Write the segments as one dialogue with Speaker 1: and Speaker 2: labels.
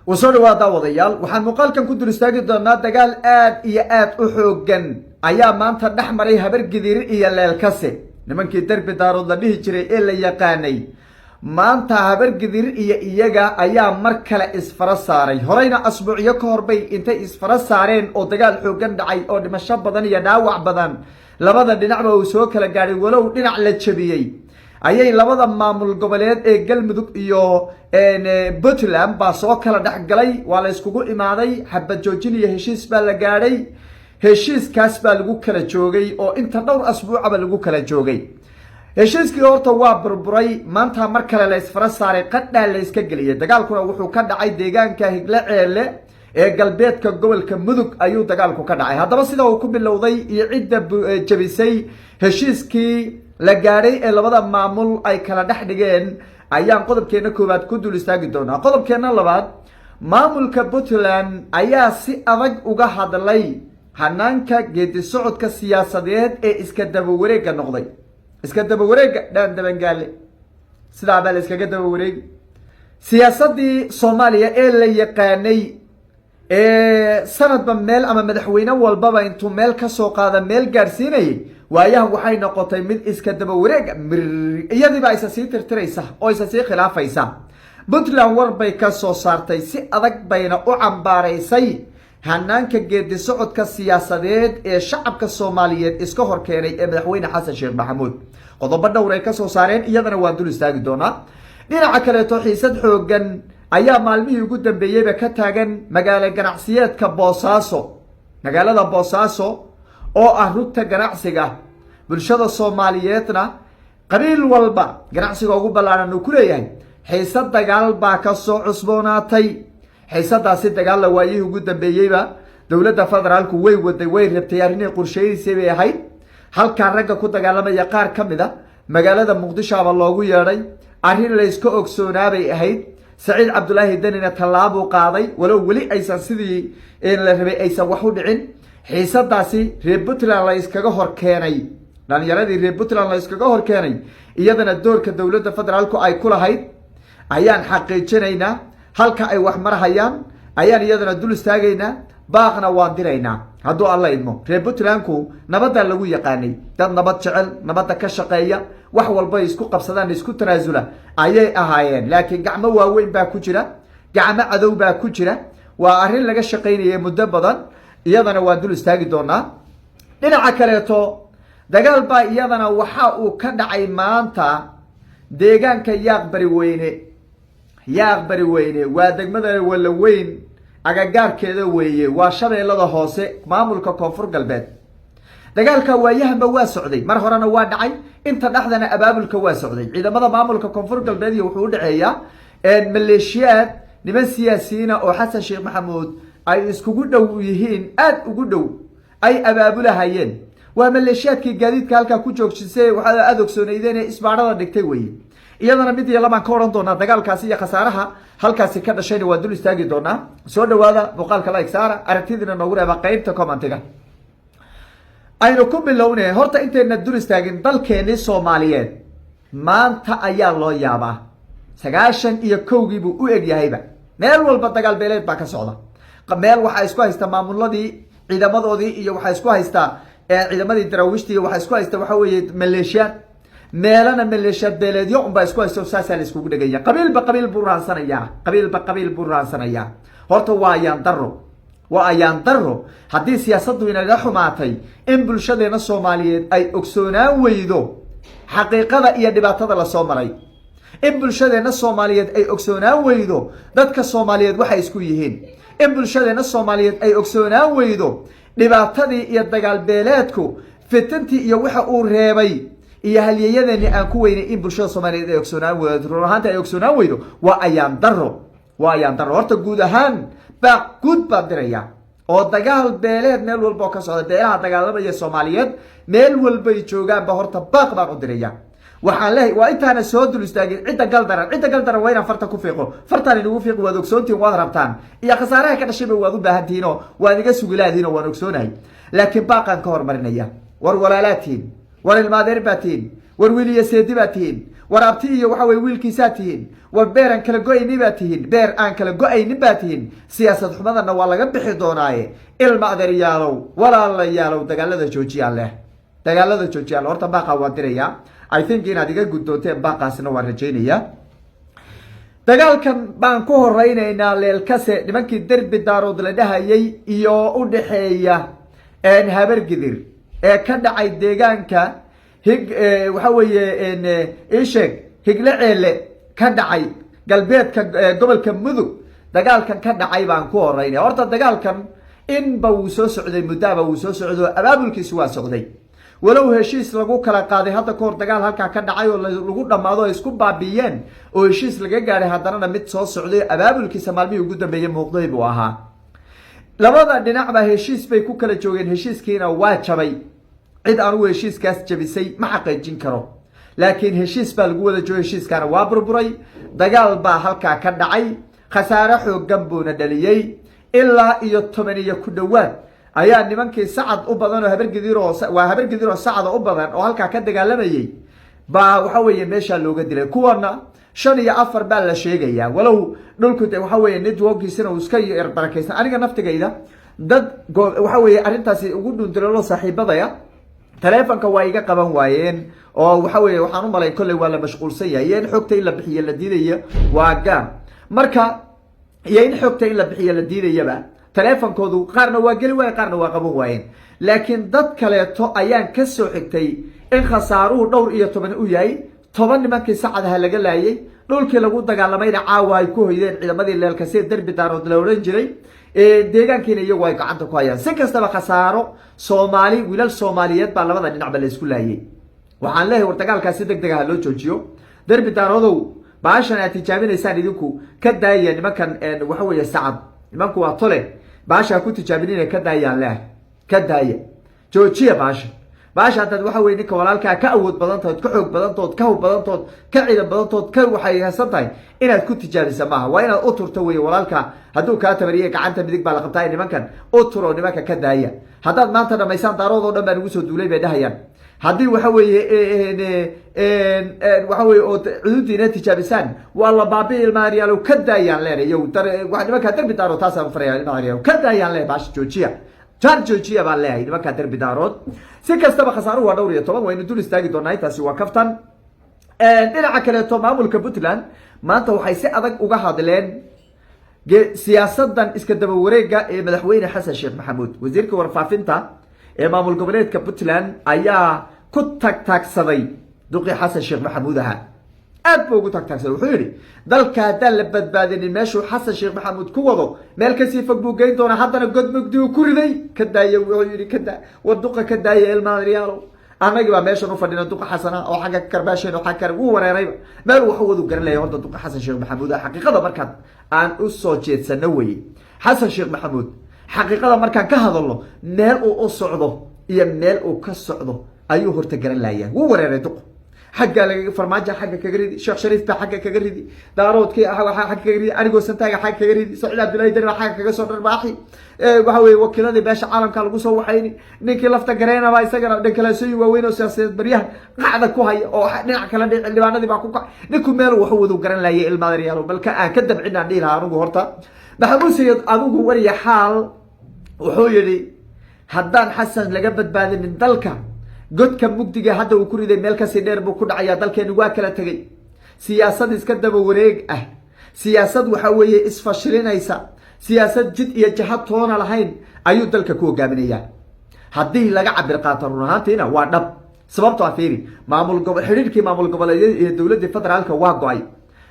Speaker 1: وصار وادا وضيال وحن مقال كان كنت نستاجد دونا دجال آد إيا آد أحوجن أيام ما أنت نحمري هبر جدير إيا للكسي لمن كتر بدار الله به جري إلا يقاني ما أنت هبر جدير إيا أيام مركلة إسفرس صاري هرينا أسبوع يكهر بي أنت إسفرس صارين أو دجال حوجن دعي أو دمشق بدن يناوع بدن لبدا دنعبه وسوك لجاري ولو دنع للشبيي ayay labada maamul goboleed ee galmudug iyo Puntland baa soo kala dhaxgalay waa la iskugu imaaday xabad joojin iyo heshiis baa la gaaray heshiiskaas baa lagu kala joogay oo inta dhowr asbuuc ba lagu kala joogay heshiiskii horta waa burburay maanta mar kale la isfara saaray qadda la iska galiyay dagaalkuna wuxuu ka dhacay deegaanka Higleele ee galbeedka gobolka mudug ayuu dagaalku ka dhacay haddaba sida uu ku bilowday iyo cidda jabisay heshiiskii la gaaray ee labada maamul ay kala dhax dhigeen ayaan qodobkeena koobaad ku dul istaagi doonaa qodobkeena labaad maamulka Puntland ayaa si adag uga hadlay hanaanka geedi socodka siyaasadeed ee iska daba wareega noqday iska daba wareega dhan dabangaale sida baa la iskaga daba wareeg siyaasadii Soomaaliya ee la yaqaanay sanadba meel ama madaxweyne walbaba intuu meel ka soo qaada meel gaarsiinay waayahan waxay noqotay mid iska daba wareeg iyadiiba ay sii tirtiraysa oo ay sii khilaafaysa Puntland war bay ka soo saartay si adag bayna u cambaaraysay hanaanka geedi socodka siyaasadeed ee shacabka Soomaaliyeed iska hor keenay ee madaxweyne Xasan Sheekh Maxamuud qodobo dhowr ay ka soo saareen iyadana waa dul istaagi doonaa dhinaca kale xiisad xoogan ayaa maalmihii ugu dambeeyay ka taagan magaalada ganacsiyeedka Boosaaso magaalada Boosaaso oo ah rugta ganacsiga bulshada Soomaaliyeedna qabiil walba ganacsiga ugu ballaaran uu ku leeyahay xiisad dagaal baa ka soo cusboonaatay xiisadaasi dagaal la waayay ugu dambeeyayba dawladda federaalku way waday way rabtay arrinay qorsheysay bay ahayd halka ragga ku dagaalamaya qaar kamid ah magaalada Muqdisho aba loogu yeeray arrin la iska ogsoonaabay ahayd Saciid Cabdullaahi Danina talaabo qaaday walow wali aysan sidii in la rabay aysan wax u dhicin xiisadaasi reer Puntland la iskaga hor keenay dhalinyaradii reer Puntland la iskaga hor keenay iyadana doorka dawladda federaalku ay ku lahayd ayaan xaqiijinaynaa halka ay wax marhayaan ayaan iyadana dul istaagaynaa baaqna waan diraynaa hadduu alla idmo reer Puntlandku nabadda lagu yaqaanay dad nabad jecel nabadda ka shaqeeya wax walba isku qabsadaan isku tanaasula ayay ahaayeen laakiin gacmo waaweyn baa ku jira gacmo cadow baa ku jira waa arrin laga shaqeynayay muddo badan iyadana waa dul istaagi doonaa dhinaca kaleeto dagaal baa iyadana waxa uu ka dhacay maanta deegaanka yaaq bari weyne waa degmada wala weyn agagaarkeeda weeye waa shabeellada hoose maamulka koonfur galbeed dagaalka waayahanba waa socday mar horena waa dhacay inta dhaxdana abaabulka waa socday ciidamada maamulka koonfur galbeed iyo wuxuu u dhaceeyaa maleeshiyaad niman siyaasiyiin oo Xasan Sheekh Maxamuud ay iskugu dhow yihiin aad ugu dhow ay abaabulahayeen waa maleeshiyaadkii gaadiidka halka ku joogsisay waxa aad ogsoonaydeen isbaarada dhigtay weeye iyadana mid iyo laba ka oran doona dagaalkaasi iyo khasaaraha halkaasi ka dhashayna waa dul istaagi doonaa soo dhawaada muuqaalka like saara aragtidina noogu reeba qaybta commentiga aynu ku bilownay horta intayna dul istaagin dalkeeni Soomaaliyeed maanta ayaa loo yaabaa 91 buu u eg yahayba meel walba dagaal beeleed baa ka socda meel waxa isku haysta maamuladii ciidamadoodii iyo waxa isku haysta ciidamadii daraawiishtii waxa isku haysta waxa weeye maleeshiyaad meelana maleeshiyaad beeleedyo un baa isku haysta saasal isku dhagaya qabiil buu raansanaya horta waa ayaan darro haddii siyaasaddu inaga xumaatay in bulshadeena Soomaaliyeed ay ogsoonaan weydo xaqiiqada iyo dhibaatada la soo maray in bulshadeena Soomaaliyeed ay ogsoonaan weydo dadka Soomaaliyeed waxa isku yihiin in bulshadeena Soomaaliyeed ay ogsoonaan weydo dhibaatadii iyo dagaal beeleedku fitantii iyo waxa uu reebay iyo halyeeyadani aan ku weynay in bulshada Soomaaliyeed ay ogsoonaan weydo ruuxaanta ay ogsoonaan weydo waa ayaan darro horta guud ahaan baa guud baa diraya oo dagaal beeleed meel walba ka socda beelaha dagaalamaya Soomaaliyeed meel walba ay joogaan ba horta baaq baan u diraya waxaan leeyahay waa intaana soo dul istaagin cidda galdaran waa inaan farta ku fiiqo fartaan inagu fiiqo waad ogsoontiin waad rabtaan iyo khasaaraha ka dhashay waad u baahantiin oo waad iga sugilaadiin oo waan ogsoonahay laakiin baaqan ka hormarinaya war walaalaatiin war ilmaadeer baatiin war wiiliya seedi baa tihiin war abti iyo waxa weye wiilkiisaa tihiin war beer aan kala go-aynin baa tihiin beer aan kala go-aynin baa tihiin siyaasad xumadana waa laga bixi doonaaye ilma adeeryaalow walaalayaalow dagaalada joojiyaan leh dagaalada joojiyaan horta baaqaa waa dirayaa I think inaad iga guddoonteen baaqaasina waan rajaynayaa dagaalkan baan ku horeynaynaa leelkase nimankii derbi daarood la dhahayay iyo u dhaxeeya habargidir ee ka dhacay deegaanka waxa weeye isheeg higle ceele ka dhacay galbeedka gobolka mudug dagaalkan ka dhacay baan ku horeynaya horta dagaalkan inba wuu soo socday muddaaba wuu soo socdo abaabulkiisu waa socday walow heshiis lagu kala qaaday hadda kahor dagaal halkaa ka dhacay oo lagu dhammaado ay isku baabiiyeen oo heshiis laga gaadhay haddanana mid soo socday abaabulkiisa maalmihii ugu dambeeyey muuqday buu ahaa labada dhinacba heshiis bay ku kala joogeen heshiiskiina waa jabay cid anugu heshiiskaas jabisay ma xaqiijin karo laakiin heshiis baa lagu wada joogo heshiiskaana waa burburay dagaal baa halkaa ka dhacay khasaare xoogan buuna dhaliyey ilaa iyo 10 ku dhowaad ayaa nimankii sacad u badan oo habargidir oo sacad u badan oo halkaa ka dagaalamayay baa waxa weeye meesha looga dilay kuwana 5 iyo 4 baa la sheegayaa walow dhulku waxa weeye networkiisana uu iska yar barakaysan aniga naftigayda dad waxa weeye arintaasi ugu dhundulalo saaxiibadaya telefonka waa iga qaban waayeen oo waxa weeye waxaan u malay kulay waa la mashquulsan yahay in xogta in la bixiyo la diidayo waa gaar marka in xogta in la bixiyo la diidayaba telefonkoodu qaarna waa geli waayeen qaarna waa qaban waayeen laakiin dad kaleeto ayaan ka soo xigtay in khasaaruhu dhowr iyo 10 u yahay 10 nimankii sacadaha laga laayay dhulkii lagu dagaalamayna caawa ay ku hoydeen ciidamadii leelkasee derbi daarood la oran jiray deegaankiina iyagu ay gacanta ku hayaan si kastaba khasaaro Soomaali wiilal Soomaaliyeed baa labada dhinacba la isku laayay waxaan leeyahay war dagaalkaasi degdeg ah loo joojiyo derbi daaroodow baashan aad tijaabinaysaan idinku ka daaya nimankan waxa weeye sacad nimanku waa tole baasha ku tijaabinina ka daayaan leh ka daaya joojiya baasha dad waxa weeye ninka walaalka ka awood badantood ka xoog badantood ka hub badantood ka ciidan badantood ka waxay hasantahay inaad ku tijaabisa maaha waa inaad u turto weeye walaalka hadduu ka tabariye gacanta midig baa la qabtaa nimankan u turo nimanka ka daaya haddaad maanta dhamaysaan daarood oo dhan baan ugu soo duulay bay dhahayaan haddii waxa weeye oo cududiina tijaabisaan waa la baabi'i ilmaariyaalo ka daayaan leenayo wax nimanka derbi daarood taasaan faraya ilmaariyaalo ka daayaan leen baash joojiya baan leeyahay nimanka derbi daarood si kastaba khasaaruhu waa dhowr iyo 10 waynu dul istaagi doonaa intaasi waa kaftan dhinaca kaleeto maamulka Puntland maanta waxay si adag uga hadleen siyaasadan iska daba wareega ee madaxweyne Xasan Sheekh Maxamuud wasiirka warfaafinta ee maamul goboleedka Puntland ayaa ku tagsaday duqi Xasan Sheekh Maxamuud aad buu ugu tagsaday wuxuu yiri dalka hadaan la badbaadinin meeshu Xasan Sheekh Maxamuud ku wado meel ka sii fog buu geyn doona haddana god mugdi uu ku riday ka daaya wuxuu yiri war duqa ka daaya ilmaariyaalo anagi baa meeshan u fadhina duqa Xasana oo xagga karbaasheen oo xagga uu wareeray meel wuxuu wadu garan leeyahay horta duqa Xasan Sheekh Maxamuud xaqiiqada markaan aan u soo jeedsano way Xasan Sheekh Maxamuud xaqiiqada markaan ka hadalno meel uu u socdo iyo meel uu ka socdo ayuu horta garan laayay wuu wareeray duq xagga laga farmaajo xagga kaga ridi Sheekh Shariif baa xagga kaga ridi daaroodkii waxa xagga kaga ridi anigoo santaaga xagga kaga ridi Saciid Abdullaahi Dani xagga kaga soo dharbaaxi waxa weeye wakiiladii beesha caalamka lagu soo waxayni ninkii lafta gareena baa isagana dhan kala soo waaweyn oo siyaasadeed baryahan qacda ku haya oo dhinac kala dhibaanadii baa ku ka ninku meel wuxuu wadu garan laayay ilmaariyaalo balka aan ka dabcinaan dhiilaa anigu horta maxamuud sayid adigu wariya xaal wuxuu yiri haddaan Xasan laga badbaadinin dalka godka mugdiga hadda uu ku riday meel ka sii dheer buu ku dhacayaa dalkeenu waa kala tagay siyaasad iska daba wareeg siyaasad waxa weeye isfashilinaysa siyaasad jid iyo jihad toona lahayn ayuu dalka ku hogaaminayaa haddii laga cabir qaato run ahaantiina waa dhab sababtoo ah fiiri xiriirkii maamul goboleedyada iyo dowladda federaalka waa go'ay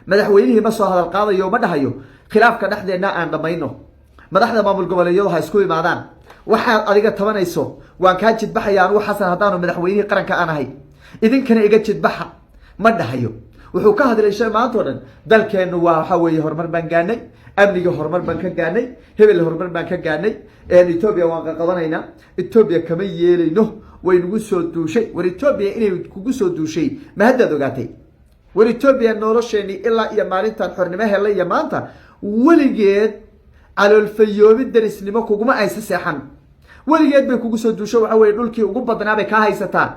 Speaker 1: madaxweynihii ma soo hadal qaadayo ma dhahayo khilaafka dhexdeena aan dhamayno madaxda maamul goboleedyadu ha isku imaadaan waxaad adiga tabanayso waan kaa jidbaxaya anigu Xasan haddaanu madaxweynihii qaranka aan ahay idinkana iga jidbaxa ma dhahayo wuxuu ka hadlay shay maanta oo dhan dalkeenu waa waxa weeye horumar baan gaanay amniga horumar baan ka gaanay hebel horumar baan ka gaanay Ethiopia waan qabanayna Ethiopia kama yeelayno way nagu soo duushay war Ethiopia inay kugu soo duushay ma hadda ogaatay war Ethiopia nolosheeni ilaa iyo maalintan xornimo helay iyo maanta waligeed calool fayoobi darisnimo kuguma aysa seexan waligeed bay kugu soo duusho waxa weeye dhulkii ugu badnaa bay ka haysataa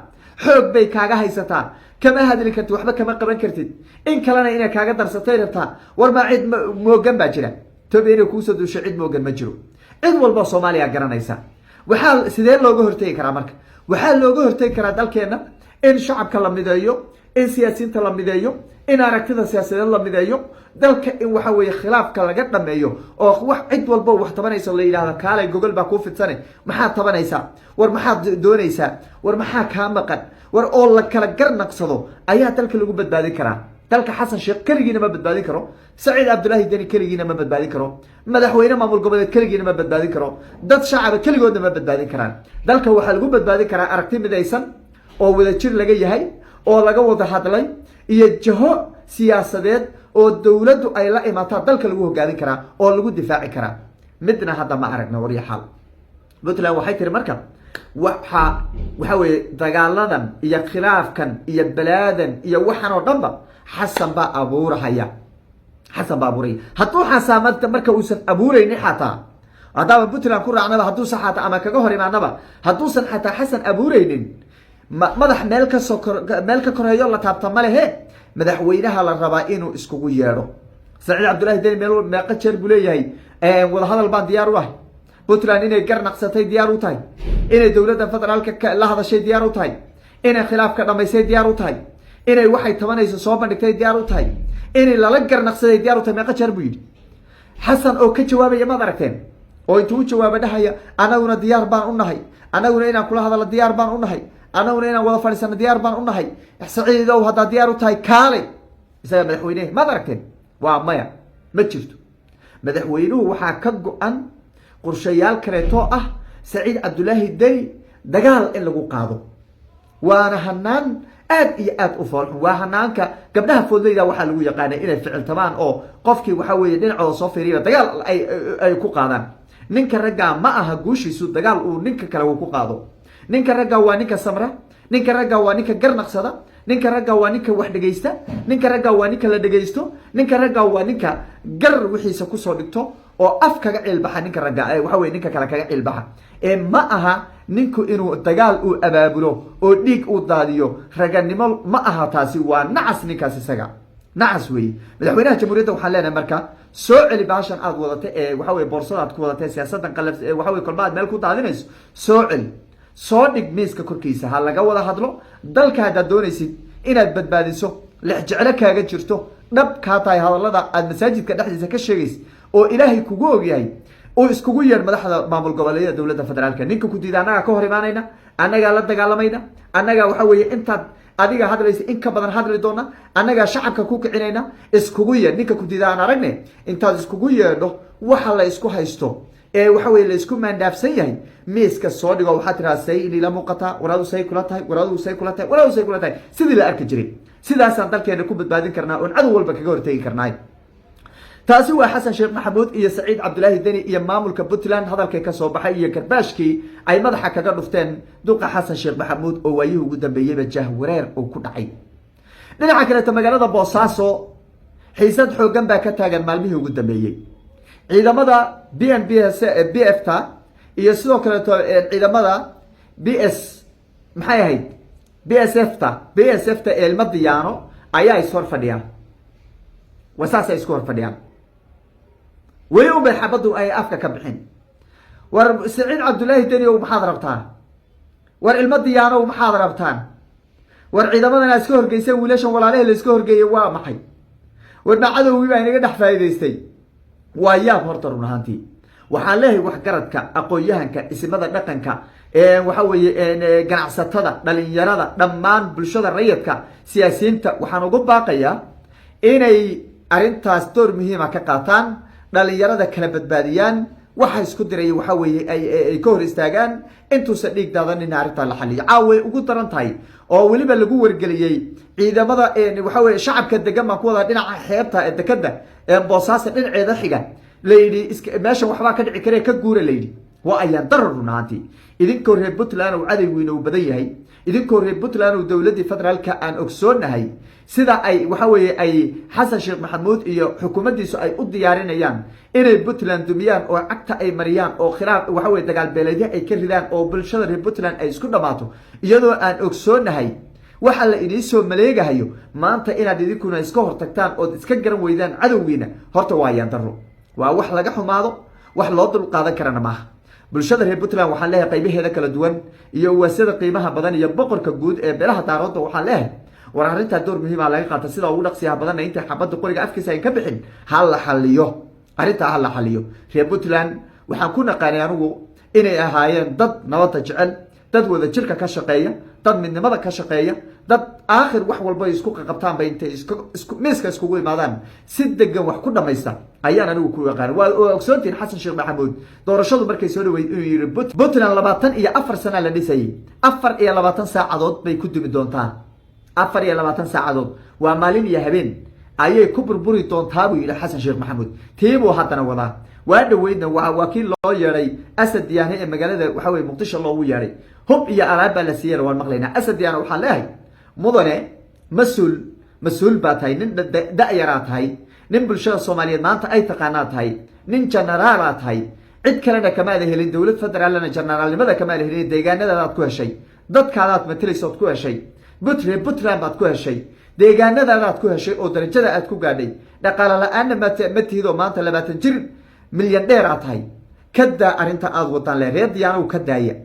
Speaker 1: xoog bay kaaga haysataa kama hadli kartid waxba kama qaban kartid in kalena inay kaaga darsatay rabtaa war ma cid moogan baa jira Ethiopia inay kuusoo duusho cid moogan ma jiro cid walba Soomaaliya garanaysa waxaa sidee looga hortagi karaa marka waxaa looga hortagi karaa dalkeena in shacabka la mideeyo in siyaasiyiinta la mideeyo in aragtida siyaasadeed la mideeyo dalka in waxa weeye khilaafka laga dhameeyo oo wax cid walba wax tabanaysa la yiraahdo kaalay gogol baa ku fidsanay maxaa tabanaysa war maxaa doonaysa war maxaa ka maqan war oo la kala garnaqsado ayaa dalka lagu badbaadin karaa dalka Xasan Sheekh kaligiina ma badbaadin karo Saciid Cabdullaahi Dani kaligiina ma badbaadin karo madaxweyne maamul goboleed kaligiina ma badbaadin karo dad shacab kaligoodna ma badbaadin karaan dalka waxa lagu badbaadin karaa aragti midaysan oo wada jir laga yahay oo laga wada hadlay iyo jaho siyaasadeed oo dawladdu ay la imaataa dalka lagu hogaamin karaa oo lagu difaaci karaa midna hadda ma aragna war yaxal Puntland waxay tiri marka waxa weeye dagaaladan iyo khilaafkan iyo balaadan iyo waxan oo dhanba Xasan baa abuuraya hadduu xasaamada marka uusan abuuraynin xataa hadaba Puntland ku raacnaba hadduu saxaata ama kaga hor imaanaba hadduusan xataa Xasan abuuraynin madax meel ka koreeyo la taabta ma lehe madaxweynaha la rabaa inuu iskugu yeedho Saciid Cabdullaahi Dani meel meeqa jeer buu leeyahay wada hadal baan diyaar u ah Puntland inay garnaqsatay diyaar u tahay inay dawladda federaalka la hadashay diyaar u tahay inay khilaafka dhamaysay diyaar u tahay inay waxay tabanayso soo bandhigtay diyaar u tahay inay lala garnaqsaday diyaar u tahay meeqa jeer buu yidhi Xasan oo ka jawaabaya ma aragteen oo intuu jawaabo dhahaya anaguna diyaar baan u nahay anaguna inaan kula hadalno diyaar baan u nahay anaguna inaan wada fadhiisano diyaar baan u nahay Saciidow haddaa diyaar u tahay kaalay isaga madaxweynaha ma aragteen waa maya ma jirto madaxweynuhu waxaa ka go-an qorshayaal kaleeto ah Saciid Cabdullaahi Dani dagaal in lagu qaado waana hanaan aad iyo aad u foolxun waa hanaanka gabdhaha foodleyda waxaa lagu yaqaanay inay ficiltamaan oo qofkii waxa weeye dhinacooda soo fiiriyo dagaal ay ku qaadaan ninka ragga ma aha guushiisu dagaal uu ninka kale uu ku qaado ninka ragga waa ninka samra ninka ragga waa ninka garnaqsada ninka ragga waa ninka wax dhageysta ninka ragga waa ninka la dhageysto ninka ragga waa ninka gar wixiisa ku soo dhigto oo af kaga cilbaxa ninka ragga waxa weeye ninka kale kaga cilbaxa ma aha ninku inuu dagaal uu abaabulo oo dhiig uu daadiyo raganimo ma aha taasi waa nacas ninkaas isaga nacas weeye madaxweynaha jamhuuriyadda waxaan leenahay marka soo celi baashan aad wadatay waxa weeye boorsada aad ku wadatay siyaasadan qalab waxa weeye kolba aad meel ku daadinayso soo celi soo dhig miiska korkiisa ha laga wada hadlo dalka haddaad doonaysid inaad badbaadiso lex jeclo kaaga jirto dhab kaa tahay hadallada aad masaajidka dhexdiisa ka sheegaysa oo ilaahay kugu ogyahay oo iskugu yeer madaxda maamul goboleedyada dawladda federaalka ninka ku diida annaga ka hor imaanayna annagaa la dagaalamayna annagaa waxa weeye intaad adiga hadlaysa in ka badan hadli doona annagaa shacabka ku kicinayna iskugu yeer ninka ku diida aan aragne intaad iskugu yeedho waxa la isku haysto waxa weeye la isku maandaafsan yahay miiska soo dhigo waxaad tiraa say inay la muuqataa waraadu say kula tahay waraadu say kula tahay waraadu say kula tahay sidii la arki jiray sidaasaan dalkeena ku badbaadin karnaa oon cadow walba kaga hortegi karnaay taasi waa Xasan Sheekh Maxamuud iyo Saciid Cabdullaahi Dani iyo maamulka Puntland hadalkay ka soo baxay iyo karbaashkii ay madaxa kaga dhufteen duqa Xasan Sheekh Maxamuud oo waayihii ugu dambeeyay jahwareer oo ku dhacay dhinaca kale magaalada Boosaaso xiisad xoogan baa ka taagan maalmihii ugu dambeeyay ciidamada BF ta iyo sidoo kale ciidamada BS maxay ahayd BSF ta Elmadiyaano ayaa is hor fadhiyaan wasaas ay isku hor fadhiyaan weli u xabadu ay afka ka bixin war Saciid Cabdullaahi Dani oo maxaad rabtaa war Elmadiyaano oo maxaad rabtaan war ciidamadana iska horgeysay wiilashan walaalaha la iska horgeeyay waa maxay war nacadowii baa inaga dhex faa'iideystay waa yaab horta run ahaantii waxaan leeyahay wax garadka aqoon-yahanka isimada dhaqanka waxa weeye ganacsatada dhalinyarada dhammaan bulshada rayidka siyaasiyiinta waxaan ugu baaqayaa inay arintaas door muhiim ah ka qaataan dhalinyarada kala badbaadiyaan waxa isku diray waxa weeye ay ka hor istaagaan intuusan dhiig daadanin arinta la xaliyo caawe ugu daran tahay oo waliba lagu wargeliyay ciidamada waxa weeye shacabka degan ma ku wada dhinaca xeebta ee dekada Boosaaso dhinaceeda xiga leeydi meesha waxba ka dhici kare ka guura leeydi waa ayaan darar runaantii idinkoo reer Puntland oo cadaywiina u badan yahay idinkoo reer Puntland oo dawladda federaalka aan ogsoonahay sida ay waxa weeye ay Xasan Sheekh Maxamuud iyo xukuumaddiisu ay u diyaarinayaan inay Puntland dumiyaan oo cagta ay mariyaan oo khilaaf waxa weeye dagaal beeleedyo ay ka ridaan oo bulshada reer Puntland ay isku dhamaato iyadoo aan ogsoonahay waxa la idin soo maleegahayo maanta inaad idinkuna iska hortagtaan ood iska garan weydaan cadowgiina horta waa ayaan darro waa wax laga xumaado wax loo dul qaadan karana maaha bulshada reer Puntland waxaan leeyahay qaybaheeda kala duwan iyo waasida qiimaha badan iyo boqorka guud ee beelaha daaroodda waxaan leeyahay war arrinta door muhiim ah laga qaata sida ugu dhaqsiyaha badan inta xabadda qoriga afkiisa ay ka bixin hal la xaliyo arrinta hal la xaliyo reer Puntland waxaan ku naqaanay anigu inay ahaayeen dad nabadda jecel dad wada jirka ka shaqeeya dad midnimada ka shaqeeya dad aakhir wax walba isku qabtaan bay intay miiska iskugu imaadaan si degan wax ku dhamaysta ayaan anigu ku yaqaan waa ogsoontiin xasan sheekh maxamuud doorashadu markay soo dhaweyd inuu yiri Puntland 24 sano la dhisay 24 saacadood bay ku dumi doontaa 24 saacadood waa maalin iyo habeen ayay ku burburi doontaa buu yiri xasan sheekh maxamuud tiibo haddana wadaa waa dhaweydna waa wakiil loo yeeray asad diyaane ee magaalada waxa weey muqdisho loogu yeeray hub iyo alaab la siiyay waan maqlaynaa asad diyaane waxaan leeyahay mudane mas-uul baa tahay nin da'yaraa tahay nin bulshada Soomaaliyeed maanta ay taqaanaa tahay nin generaal ah tahay cid kalena kama helin dawlad federaalna generaalnimada kama helin deegaanadaad ku heshay dadkaadaad matalaysood ku heshay Puntland baad ku heshay deegaanadaad ku heshay oo darajada aad ku gaadhay dhaqaale la'aan ma tihido maanta 20 jir milyan dheer aad tahay kada arinta aad wadaan le reer diyaanow ka daaya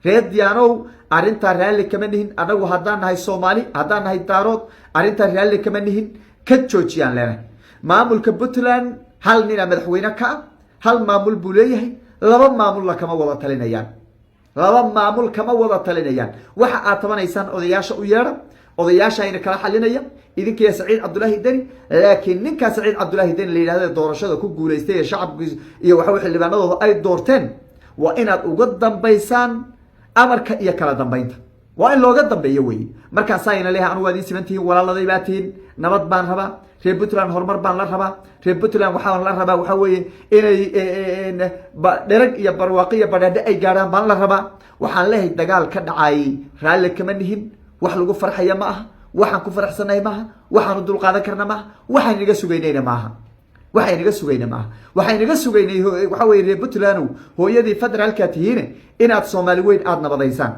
Speaker 1: reer diyaanow arinta raalli kama nihin anagu haddaan nahay Soomaali haddaan nahay daarood arinta raalli kama nihin ka joojiyaan leeyahay maamulka Puntland hal nin madaxweyne ka hal maamul buu leeyahay laba maamul la kama wada talinayaan waxa aad tabanaysaan odayaasha u yeera odayaasha ayna kala xalinaya idinkiya Saciid Cabdullaahi Dani laakiin ninka Saciid Cabdullaahi Dani la yiraahdo doorashada ku guuleystay shacabkiisa iyo waxa wixii libaanadooda ay doorteen waa inaad uga dambaysaan amarka iyo kala dambeynta waa in looga dambeeyo weey markaas ayna leeyahay anu waadi simantiin walaaladay baatiin nabad baan rabaa reer Puntland horumar baan la rabaa reer Puntland waxaan la rabaa waxa weeye inay dherag iyo barwaaqo badhaadhe ay gaaraan baan la rabaa waxaan leeyahay dagaal ka dhacay raalli kama nihin wax lagu farxaya ma aha waxaan ku faraxsanahay ma aha waxaan dul qaadan karna ma aha waxaan inaga sugaynayna ma aha waxay inaga sugaynay waxa weeye reer Puntland hooyadii federaalka tihiin inaad Soomaali weyn aad nabadaysaan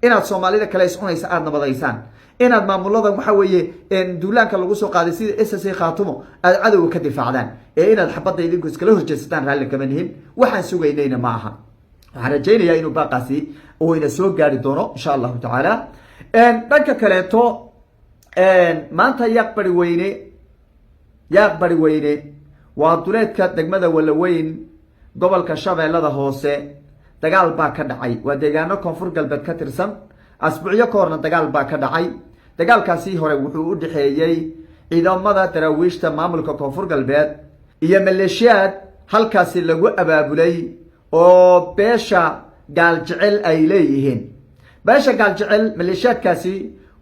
Speaker 1: inaad Soomaalida kale iscunaysa aad nabadaysaan inaad maamulada waxa weeye duulaanka lagu soo qaaday sida SSC Khaatumo aad cadawga ka difaacdaan ee inaad xabadda idinku iskala horjeestaan raalli kama nihin waxaan sugaynayna ma aha waxaan rajaynayaa inuu baaqaasi oo ina soo gaari doono insha Allah ta'ala dhanka kaleeto maanta yaaq bari weyne waa duleedka degmada Walaweyn gobolka Shabeellada Hoose dagaal baa ka dhacay waa deegaano koonfur galbeed ka tirsan asbuucyo ka horna dagaal baa ka dhacay dagaalkaasi hore wuxuu u dhaxeeyay ciidamada daraawiishta maamulka koonfur galbeed iyo maleeshiyaad halkaasi lagu abaabulay oo beesha gaal jecel ay leeyihiin beesha gaal jecel maleeshiyaadkaasi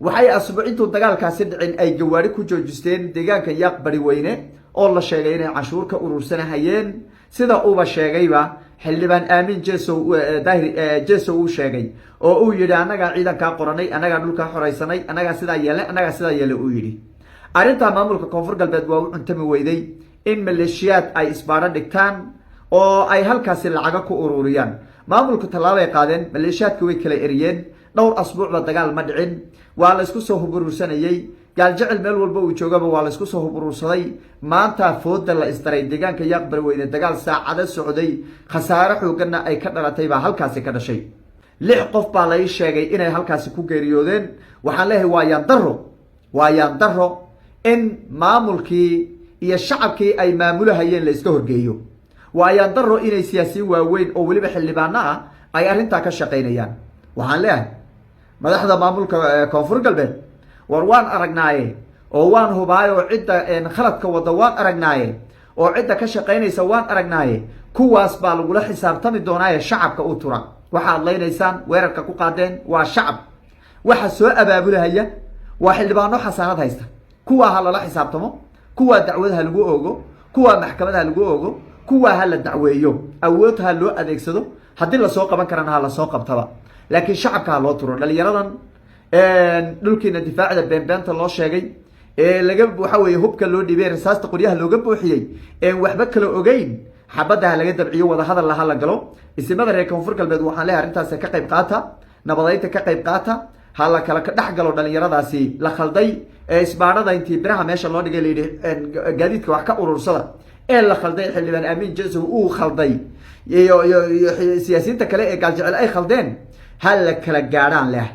Speaker 1: waxay asbuucintu dagaalkaasi dhicin ay gawaari ku joojisteen deegaanka yaaq bari weyne oo la sheegay inay cashuur ka urursanayeen sida uba sheegayba xildhibaan aamin jeesow uu sheegay oo uu yidhi anaga ciidanka qoranay anaga dhulka xoreysanay anaga sida yeelay uu yidhi arinta maamulka koonfur galbeed waa u cuntami weyday in maleeshiyaad ay isbaaro dhigtaan oo ay halkaasi lacaga ku ururiyaan maamulku tallaabay qaadeen maleeshiyaadku way kala eriyeen dhowr asbuucba dagaal ma dhicin waa la isku soo huburursanayay gaal jecel meel walba uu joogaba waa la isku soo huburursaday maanta fooda la isdaray deegaanka yaaq bari weyne dagaal saacado socday khasaare xoogana ay ka dhalatay baa halkaasi ka dhashay 6 qof baa la sheegay inay halkaasi ku geeriyoodeen waxaan leeyahay waa yaan daro in maamulkii iyo shacabkii ay maamulahayeen la iska horgeeyo waa yaan daro inay siyaasiyiin waaweyn oo waliba xildhibaano ah ay arrinta ka shaqeynayaan waxaan leeyahay madaxda maamulka koonfur galbeed war waan aragnaaye oo waan hubaayo cidda khaladka wada waan aragnaaye oo cidda ka shaqeynaysa waan aragnaaye kuwaas baa lagula xisaabtami doonaaye shacabka u tura waxaad leynaysaan weerarka ku qaadeen waa shacab waxa soo abaabulahaya waa xildhibaano xasaanad haysta kuwa ha lala xisaabtamo kuwa dacwadaha lagu oogo kuwa maxkamadaha lagu oogo kuwa ha la dacweeyo awood ha loo adeegsado haddii la soo qaban karana ha la soo qabtaba laakiin shacabka ha loo turo dhalinyaradan dhulkiina difaacda beenbeenta loo sheegay laga waxa weeye hubka loo dhibay rasaasta qoryaha looga buuxiyay waxba kala ogeyn xabadaha laga dabciyo wada hadal la galo isimada reer koonfur galbeed waxaan leeyahay arrintaas ka qayb qaata nabadeynta ka qayb qaata ha la kala dhex galo dhalinyaradaasi la khalday ee isbaarada intii biraha meesha loo dhigay leeyahay gaadiidka wax ka urursada ee la khalday xildhibaan aamin jeesow uu khalday iyo siyaasiyiinta kale ee gaal jecel ay khaldeen ha la kala gaadhaan leh